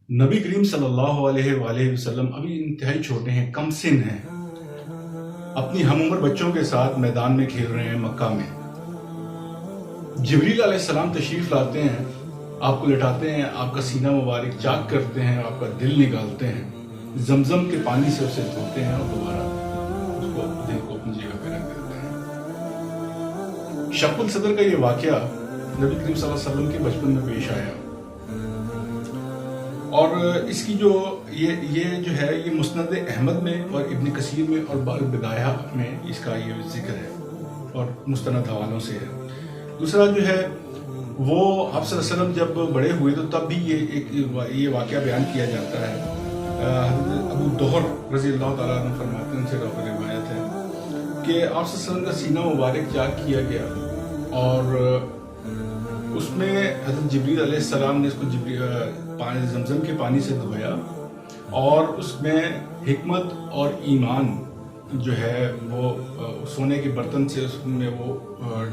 نبی کریم صلی اللہ علیہ وآلہ وسلم ابھی انتہائی چھوٹے ہیں، کم سن ہیں، اپنی ہم عمر بچوں کے ساتھ میدان میں کھیل رہے ہیں مکہ میں۔ جبریل علیہ السلام تشریف لاتے ہیں، آپ کو لٹاتے ہیں، آپ کا سینہ مبارک چاک کرتے ہیں، آپ کا دل نکالتے ہیں، زمزم کے پانی سے اسے دھوتے ہیں اور دوبارہ دل کو اپنی جگہ پہ رکھ دیتے ہیں۔ شق الصدر کا یہ واقعہ نبی کریم صلی اللہ علیہ وسلم کے بچپن میں پیش آیا، اور اس کی یہ جو ہے یہ مسند احمد میں اور ابن کثیر میں اور البدایہ میں اس کا یہ ذکر ہے اور مستند حوالوں سے ہے۔ دوسرا جو ہے وہ آپ صلی اللہ علیہ وسلم جب بڑے ہوئے تو تب بھی یہ واقعہ بیان کیا جاتا ہے۔ حضرت ابو دہر رضی اللہ تعالیٰ عنہ فرماتے ہیں، ان سے روایت ہے کہ آپ صلی اللہ علیہ وسلم کا سینہ مبارک چاک کیا گیا اور اس میں حضرت جبریل علیہ السلام نے اس کو زمزم کے پانی سے دھویا اور اس میں حکمت اور ایمان جو ہے وہ سونے کے برتن سے اس میں وہ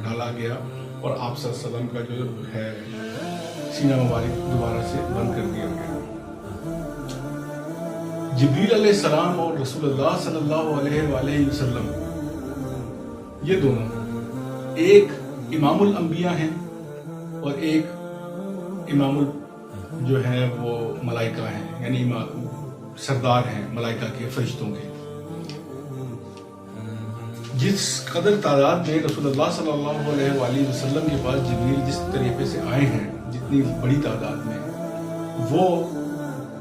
ڈالا گیا اور آپ صلی اللہ علیہ وسلم کا جو ہے سینہ مبارک دوبارہ سے بند کر دیا گیا۔ جبریل علیہ السلام اور رسول اللہ صلی اللہ علیہ وآلہ وسلم یہ دونوں ایک امام الانبیاء ہیں اور ایک امام جو ہے وہ ملائکہ ہیں، یعنی سردار ہیں ملائکہ کے، فرشتوں کے۔ جس قدر تعداد میں رسول اللہ صلی اللہ علیہ وآلہ وسلم کے پاس جبریل جس طریقے سے آئے ہیں، جتنی بڑی تعداد میں، وہ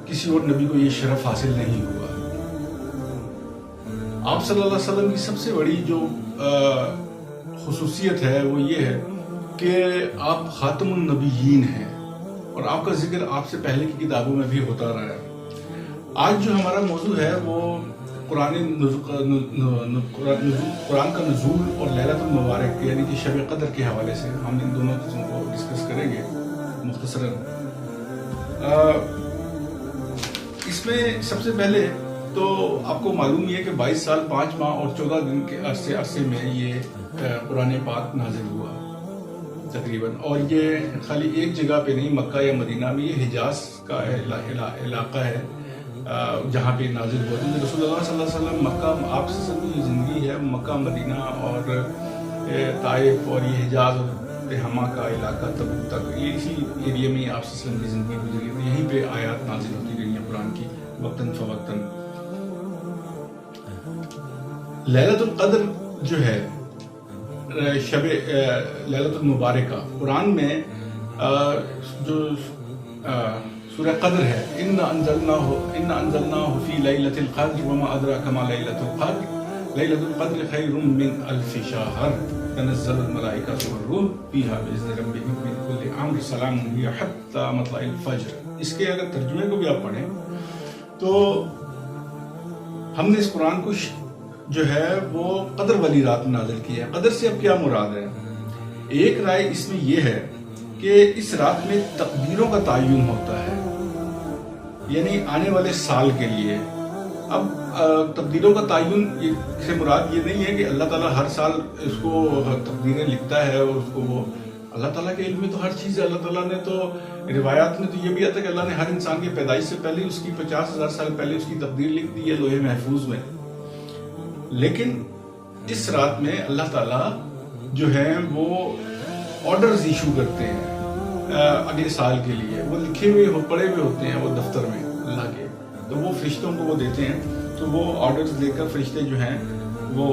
کسی اور نبی کو یہ شرف حاصل نہیں ہوا۔ آپ صلی اللہ علیہ وسلم کی سب سے بڑی جو خصوصیت ہے وہ یہ ہے کہ آپ خاتم النبیین ہیں اور آپ کا ذکر آپ سے پہلے کی کتابوں میں بھی ہوتا رہا ہے۔ آج جو ہمارا موضوع ہے وہ قرآن کا نزول اور لیلۃ المبارک یعنی کہ شب قدر کے حوالے سے ہم ان دونوں چیزوں کو ڈسکس کریں گے مختصراً۔ اس میں سب سے پہلے تو آپ کو معلوم یہ ہے کہ 22 سال 5 ماہ اور 14 دن کے عرصے میں یہ قرآن پاک نازل ہوا تقریباً، اور یہ خالی ایک جگہ پہ نہیں، مکہ یا مدینہ میں، یہ حجاز کا علاقہ ہے جہاں پہ نازل ہوا۔ تو رسول اللہ صلی اللہ علیہ وسلم مکہ، آپ سے کی زندگی ہے مکہ، مدینہ اور طائف اور یہ حجاز اور تہامہ کا علاقہ تبوک تک، یہ اسی ایریا میں آپ سے کی زندگی گزری ہے، یہیں پہ آیات نازل ہوتی رہی ہیں قرآن کی وقتاً فوقتاً۔ لیلۃ القدر جو ہے شب لیلۃ المبارکہ، قرآن میں جو سورہ قدر ہے، اِنَّا أَنزَلْنَاهُ فِي لَيْلَةِ الْقَدْرِ وَمَا أَدْرَاكَ مَا لَيْلَةُ الْقَدْرِ لَيْلَةُ الْقَدْرِ خَيْرٌ مِّنْ أَلْفِ شَهْرٍ تَنَزَّلُ الْمَلَائِكَةُ وَالرُّوحُ فِيهَا بِإِذْنِ رَبِّهِم مِّن كُلِّ أَمْرٍ سَلَامٌ هِيَ حَتَّىٰ مَطْلَعِ الْفَجْرِ۔ اس کے اگر ترجمے کو بھی آپ پڑھیں تو ہم نے اس قرآن کو جو ہے وہ قدر والی رات میں نازل کیا ہے۔ قدر سے اب کیا مراد ہے؟ ایک رائے اس میں یہ ہے کہ اس رات میں تقدیروں کا تعین ہوتا ہے، یعنی آنے والے سال کے لیے۔ اب تقدیروں کا تعین سے مراد یہ نہیں ہے کہ اللہ تعالیٰ ہر سال اس کو تقدیریں لکھتا ہے اور اس کو وہ، اللہ تعالیٰ کے علم میں تو ہر چیز ہے۔ اللہ تعالیٰ نے تو روایات میں تو یہ بھی آتا ہے کہ اللہ نے ہر انسان کی پیدائش سے پہلے اس کی 50,000 سال پہلے اس کی تقدیر لکھ دی ہے لوح محفوظ میں۔ لیکن اس رات میں اللہ تعالیٰ جو ہے وہ آرڈرز ایشو کرتے ہیں اگلے سال کے لیے، وہ لکھے ہوئے پڑے ہوئے ہوتے ہیں وہ دفتر میں اللہ کے، تو وہ فرشتوں کو وہ دیتے ہیں، تو وہ آرڈرز لے کر فرشتے جو ہیں وہ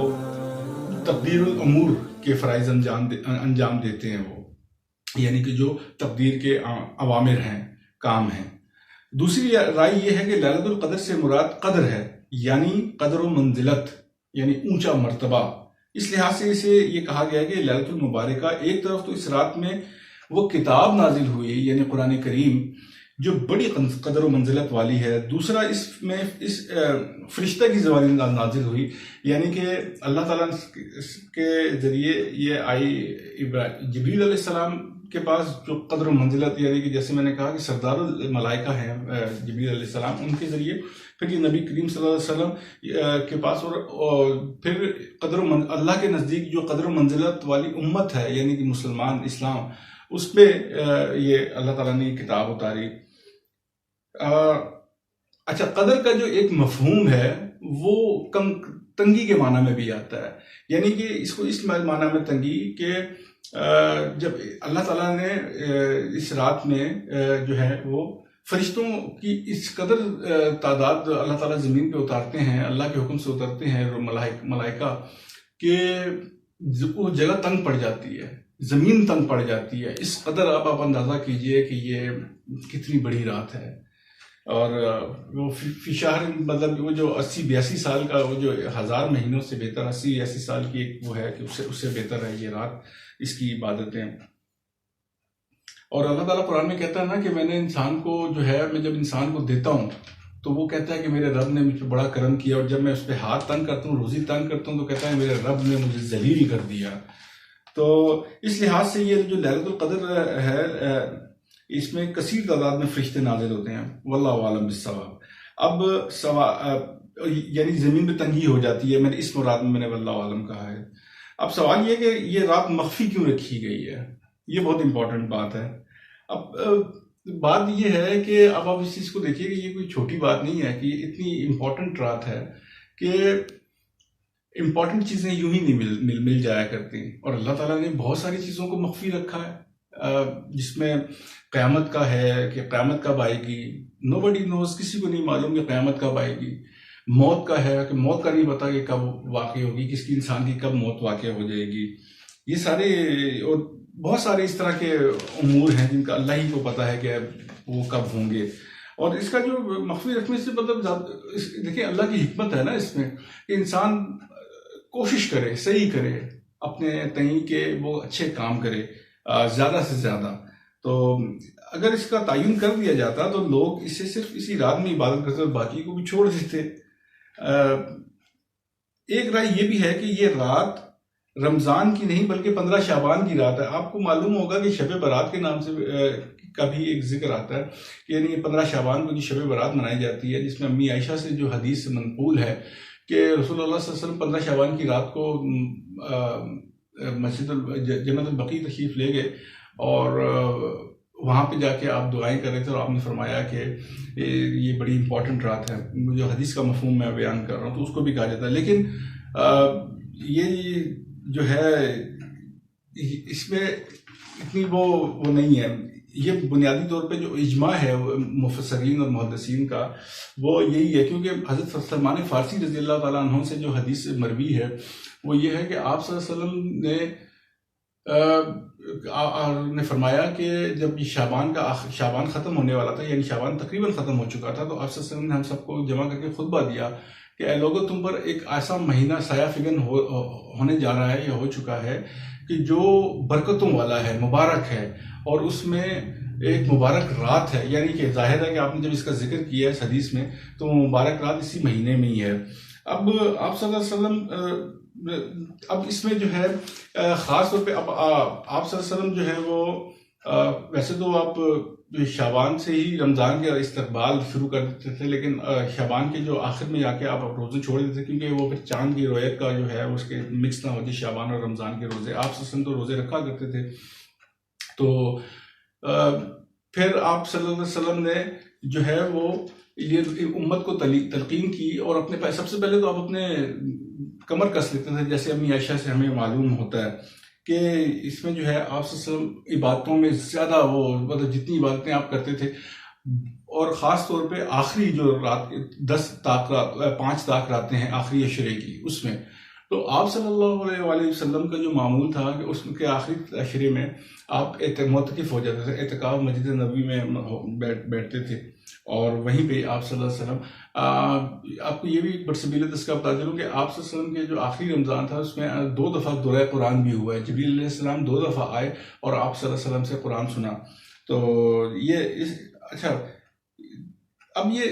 تقدیر الامور کے فرائض انجام دیتے ہیں، وہ یعنی کہ جو تقدیر کے عوامر ہیں، کام ہیں۔ دوسری رائے یہ ہے کہ لیلۃ القدر سے مراد قدر ہے، یعنی قدر و منزلت، یعنی اونچا مرتبہ۔ اس لحاظ سے اسے یہ کہا گیا کہ لیلۃ المبارکہ، ایک طرف تو اس رات میں وہ کتاب نازل ہوئی یعنی قرآن کریم جو بڑی قدر و منزلت والی ہے، دوسرا اس میں اس فرشتہ کی زبانی نازل ہوئی، یعنی کہ اللہ تعالیٰ کے ذریعے یہ آئی جبریل علیہ السلام کے پاس جو قدر و منزلت، یعنی کہ جیسے میں نے کہا کہ سردار الملائکہ ہیں جبریل علیہ السلام، ان کے ذریعے پھر یہ نبی کریم صلی اللہ علیہ وسلم کے پاس، اور پھر اللہ کے نزدیک جو قدر و منزلت والی امت ہے یعنی کہ مسلمان، اسلام، اس پہ یہ اللہ تعالیٰ نے کتاب اتاری۔ اچھا، قدر کا جو ایک مفہوم ہے وہ تنگی کے معنی میں بھی آتا ہے، یعنی کہ اس کو اس معنی میں تنگی کہ جب اللہ تعالیٰ نے اس رات میں جو ہے وہ فرشتوں کی اس قدر تعداد اللہ تعالیٰ زمین پہ اتارتے ہیں، اللہ کے حکم سے اترتے ہیں ملائکہ، کہ وہ جگہ تنگ پڑ جاتی ہے، زمین تنگ پڑ جاتی ہے. اس قدر اب آپ اندازہ کیجئے کہ یہ کتنی بڑی رات ہے. اور وہ فی شہر، مطلب وہ جو 80-82 سال کا، وہ جو 1000 مہینوں سے بہتر 80-82 سال کی ایک وہ ہے کہ اس سے بہتر ہے یہ رات، اس کی عبادتیں. اور اللہ تعالیٰ قرآن میں کہتا ہے نا کہ میں نے انسان کو جو ہے، میں جب انسان کو دیتا ہوں تو وہ کہتا ہے کہ میرے رب نے مجھ پہ بڑا کرم کیا، اور جب میں اس پہ ہاتھ تنگ کرتا ہوں، روزی تنگ کرتا ہوں، تو کہتا ہے میرے رب نے مجھے ذلیل کر دیا. تو اس لحاظ سے یہ جو لیلۃ القدر ہے، اس میں کثیر تعداد میں فرشتے نازل ہوتے ہیں. واللہ عالم بالصواب. اب یعنی زمین پہ تنگی ہو جاتی ہے، میں نے اس مراد میں نے واللہ عالم کہا ہے. اب سوال یہ کہ یہ رات مخفی کیوں رکھی گئی ہے، یہ بہت امپورٹنٹ بات ہے. اب بات یہ ہے کہ اب آپ اس چیز کو دیکھیے کہ یہ کوئی چھوٹی بات نہیں ہے کہ یہ اتنی امپورٹنٹ رات ہے کہ امپورٹنٹ چیزیں یوں ہی نہیں مل جایا کرتی. اور اللہ تعالیٰ نے بہت ساری چیزوں کو مخفی رکھا ہے، جس میں قیامت کا ہے کہ قیامت کب آئے گی، nobody knows، کسی کو نہیں معلوم کہ قیامت کب آئے گی. موت کا ہے کہ موت کا نہیں پتا کہ کب واقع ہوگی، کس کی انسان کی کب موت واقع ہو جائے گی. یہ سارے اور بہت سارے اس طرح کے امور ہیں جن کا اللہ ہی کو پتا ہے کہ وہ کب ہوں گے. اور اس کا جو مخفی رکھنے سے مطلب دیکھیں اللہ کی حکمت ہے نا اس میں، کہ انسان کوشش کرے، صحیح کرے اپنے تئیں کہ وہ اچھے کام کرے زیادہ سے زیادہ. تو اگر اس کا تعین کر دیا جاتا تو لوگ اسے صرف اسی رات میں عبادت کرتے اور باقی کو بھی چھوڑ دیتے. ایک رائے یہ بھی ہے کہ یہ رات رمضان کی نہیں بلکہ 15 شعبان کی رات ہے. آپ کو معلوم ہوگا کہ شب برات کے نام سے کا بھی ایک ذکر آتا ہے کہ یعنی 15 شعبان کو جو شب برات منائی جاتی ہے، جس میں امی عائشہ سے جو حدیث منقول ہے کہ رسول اللہ صلی اللہ علیہ وسلم 15 شعبان کی رات کو مسجد جنت البقیع تشریف لے گئے اور وہاں پہ جا کے آپ دعائیں کر رہے تھے، اور آپ نے فرمایا کہ یہ بڑی امپورٹنٹ رات ہے. جو حدیث کا مفہوم میں بیان کر رہا ہوں تو اس کو بھی کہا جاتا ہے. لیکن یہ جو ہے اس میں اتنی وہ نہیں ہے. یہ بنیادی طور پہ جو اجماع ہے مفسرین اور محدثین کا وہ یہی ہے، کیونکہ حضرت سلمان فارسی رضی اللہ تعالیٰ عنہ سے جو حدیث مروی ہے وہ یہ ہے کہ آپ صلی اللہ علیہ وسلم نے فرمایا کہ جب یہ شعبان ختم ہونے والا تھا، یعنی شعبان تقریباً ختم ہو چکا تھا، تو آپ صلی اللہ علیہ وسلم نے ہم سب کو جمع کر کے خطبہ دیا کہ اے لوگوں، تم پر ایک ایسا مہینہ سایہ فگن ہونے جا رہا ہے یا ہو چکا ہے کہ جو برکتوں والا ہے، مبارک ہے، اور اس میں ایک مبارک رات ہے. یعنی کہ ظاہر ہے کہ آپ نے جب اس کا ذکر کیا ہے اس حدیث میں تو وہ مبارک رات اسی مہینے میں ہی ہے. اب آپ صلی اللہ علیہ وسلم اب اس میں جو ہے خاص طور پہ اب آپ صلی اللہ علیہ وسلم جو ہے وہ ویسے تو آپ شعبان سے ہی رمضان کے استقبال شروع کر دیتے تھے، لیکن شعبان کے جو آخر میں جا کے آپ روزے چھوڑ دیتے تھے، کیونکہ وہ پھر چاند کی رویت کا جو ہے اس کے مکس نہ ہوتی شعبان اور رمضان کے روزے. آپ صلی اللہ علیہ وسلم تو روزے رکھا کرتے تھے. تو پھر آپ صلی اللہ علیہ وسلم نے جو ہے وہ یہ امت کو تلقین کی، اور اپنے سب سے پہلے تو آپ اپنے کمر کس لیتے تھے، جیسے امی عائشہ سے ہمیں معلوم ہوتا ہے کہ اس میں جو ہے آپ صلی اللہ علیہ وسلم عبادتوں میں زیادہ وہ مطلب جتنی عبادتیں آپ کرتے تھے، اور خاص طور پہ آخری جو رات 5 طاق راتیں ہیں آخری عشرے کی، اس میں تو آپ صلی اللہ علیہ وسلم کا جو معمول تھا کہ اس کے آخری عشرے میں آپ معتکف ہو جاتے تھے، اعتکاف مسجد نبوی میں بیٹھتے تھے، اور وہیں پہ آپ صلی اللہ علیہ وسلم آپ کو یہ بھی برسبیلت اس کا بتا دوں کہ آپ صلی اللہ علیہ وسلم کے جو آخری رمضان تھا اس میں 2 دفعہ دورہ قرآن بھی ہوا ہے. جبریل علیہ السلام 2 دفعہ آئے اور آپ صلی اللہ علیہ وسلم سے قرآن سنا. تو یہ اچھا، اب یہ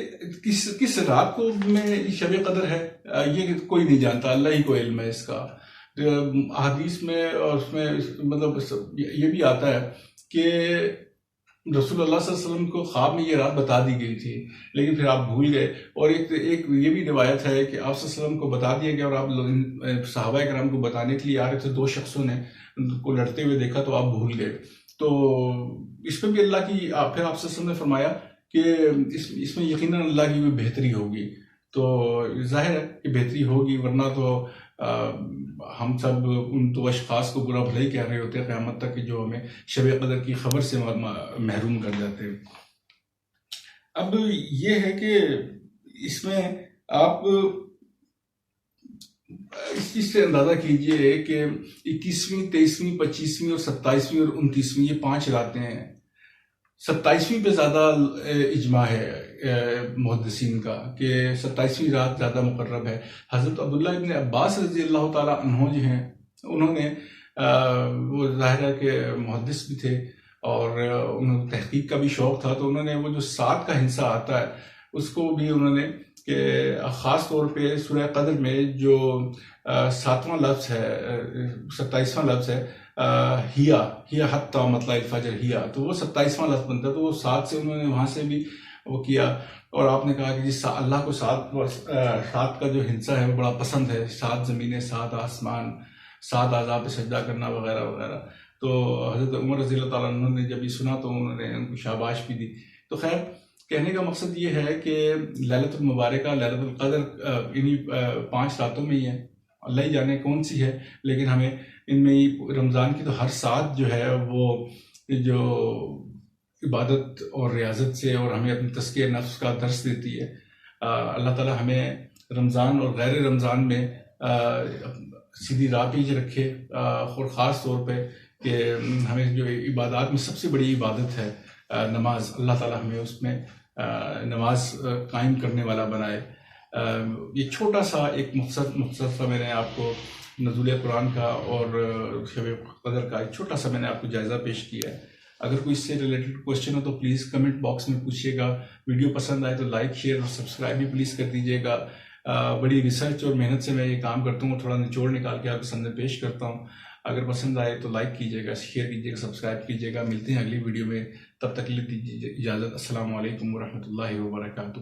کس رات کو میں شب قدر ہے یہ کوئی نہیں جانتا، اللہ ہی کو علم ہے اس کا. حدیث میں اور اس میں مطلب یہ بھی آتا ہے کہ رسول اللہ صلی اللہ علیہ وسلم کو خواب میں یہ رات بتا دی گئی تھی، لیکن پھر آپ بھول گئے. اور ایک یہ بھی روایت ہے کہ آپ صلی اللہ علیہ وسلم کو بتا دیا گیا اور آپ صحابہ کرام کو بتانے کے لیے آ رہے تھے، 2 شخصوں نے کو لڑتے ہوئے دیکھا تو آپ بھول گئے. تو اس پہ بھی اللہ کی پھر آپ صلی اللہ علیہ وسلم نے فرمایا کہ اس میں یقیناً اللہ کی کوئی بہتری ہوگی، تو ظاہر ہے کہ بہتری ہوگی، ورنہ تو ہم سب ان تو اشخاص کو برا بھلا ہی کہہ رہے ہوتے ہیں قیامت تک کہ جو ہمیں شب قدر کی خبر سے محروم کر جاتے ہیں۔ اب یہ ہے کہ اس میں آپ اس چیز سے اندازہ کیجئے کہ 21ویں، 23ویں، 25ویں اور 27ویں اور 29ویں یہ 5 راتیں ہیں۔ 27ویں پہ زیادہ اجماع ہے محدثین کا کہ 27ویں رات زیادہ مقرب ہے۔ حضرت عبداللہ ابن عباس رضی اللہ تعالیٰ عنہ جو ہیں، انہوں نے وہ ظاہر ہے کہ محدث بھی تھے اور انہوں نے تحقیق کا بھی شوق تھا، تو انہوں نے وہ جو 7 کا ہندسہ آتا ہے اس کو بھی انہوں نے کہ خاص طور پہ سورہ قدر میں جو 7واں لفظ ہے، 27واں لفظ ہے ہیا حتی مطلع الفجر ہیا، تو وہ 27واں لفظ بنتا ہے، تو وہ 7 سے انہوں نے وہاں سے بھی وہ کیا۔ اور آپ نے کہا کہ جس اللہ کو 7 کا جو ہندسہ ہے وہ بڑا پسند ہے، 7 زمینیں، 7 آسمان، 7 اعضاء پہ سجدہ کرنا وغیرہ وغیرہ۔ تو حضرت عمر رضی اللہ تعالیٰ عنہ نے جب یہ سنا تو انہوں نے ان کو شاباش بھی دی۔ تو خیر کہنے کا مقصد یہ ہے کہ لیلۃ المبارکہ، لیلۃ القدر انہی 5 راتوں میں ہی ہے، اللہ ہی جانے کون سی ہے، لیکن ہمیں ان میں رمضان کی تو ہر ساتھ جو ہے وہ جو عبادت اور ریاضت سے اور ہمیں اپنی تزکیہ نفس کا درس دیتی ہے۔ اللہ تعالیٰ ہمیں رمضان اور غیر رمضان میں سیدھی راہ پہ رکھے، اور خاص طور پہ کہ ہمیں جو عبادات میں سب سے بڑی عبادت ہے نماز، اللہ تعالیٰ ہمیں اس میں نماز قائم کرنے والا بنائے۔ یہ چھوٹا سا ایک مختصر سا میں نے آپ کو نزول قرآن کا اور شب قدر کا ایک چھوٹا سا میں نے آپ کو جائزہ پیش کیا ہے۔ اگر کوئی اس سے ریلیٹڈ کوشچن ہو تو پلیز کمنٹ باکس میں پوچھیے گا۔ ویڈیو پسند آئے تو لائک، شیئر اور سبسکرائب بھی پلیز کر دیجیے گا۔ بڑی ریسرچ اور محنت سے میں یہ کام کرتا ہوں، تھوڑا نچوڑ نکال کے آپ کے سامنے پیش کرتا ہوں۔ اگر پسند آئے تو لائک کیجیے گا، شیئر کیجیے گا، سبسکرائب کیجیے گا۔ ملتے ہیں اگلی ویڈیو میں، تب تک کے لیے دیجیے اجازت۔ السلام علیکم ورحمۃ اللہ وبرکاتہ۔